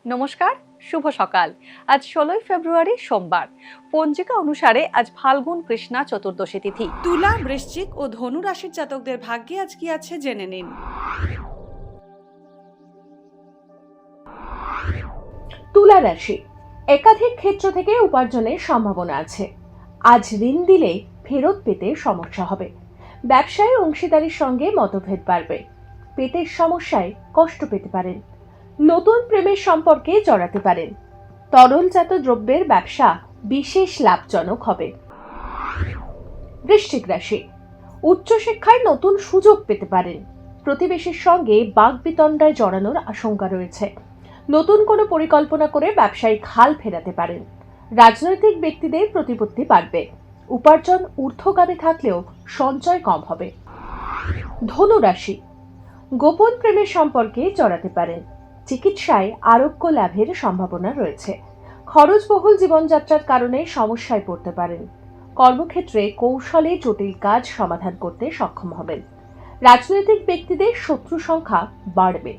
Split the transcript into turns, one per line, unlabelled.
নমস্কার, শুভ সকাল। আজ 16ই ফেব্রুয়ারি সোমবার। পঞ্জিকা অনুসারে আজ ফাল্গুন কৃষ্ণা চতুর্দশী তিথি।
তুলা, বৃশ্চিক ও ধনু রাশির জাতকদের ভাগ্যে আজ কি আছে জেনে নিন।
তুলা রাশি, একাধিক ক্ষেত্র থেকে উপার্জনের সম্ভাবনা আছে। আজ ঋণ দিলে ফেরত পেতে সমস্যা হবে। ব্যবসায় অংশীদারির সঙ্গে মতভেদ বাড়বে। পেটের সমস্যায় কষ্ট পেতে পারেন। নতুন প্রেমের সম্পর্কে জড়াতে পারেন। তরলজাত দ্রব্যের ব্যবসা বিশেষ লাভজনক হবে। বৃশ্চিক রাশি, উচ্চশিক্ষায় নতুন সুযোগ পেতে পারেন। প্রতিবেশীর সঙ্গে বাগবিতণ্ডায় জড়ানোর আশঙ্কা রয়েছে। নতুন কোনো পরিকল্পনা করে ব্যবসায়িক হাল ফেরাতে পারেন। রাজনৈতিক ব্যক্তিদের প্রতিপত্তি বাড়বে। উপার্জন ঊর্ধ্বগামী থাকলেও সঞ্চয় কম হবে। ধনু রাশি, গোপন প্রেমের সম্পর্কে জড়াতে পারেন। চিকিৎসায় আরোগ্য লাভের সম্ভাবনা রয়েছে। খরচবহুল জীবনযাত্রার কারণে সমস্যায় পড়তে পারেন। কর্মক্ষেত্রে কৌশলে জটিল কাজ সমাধান করতে সক্ষম হবেন। রাজনৈতিক ব্যক্তিদের শত্রু সংখ্যা বাড়বে।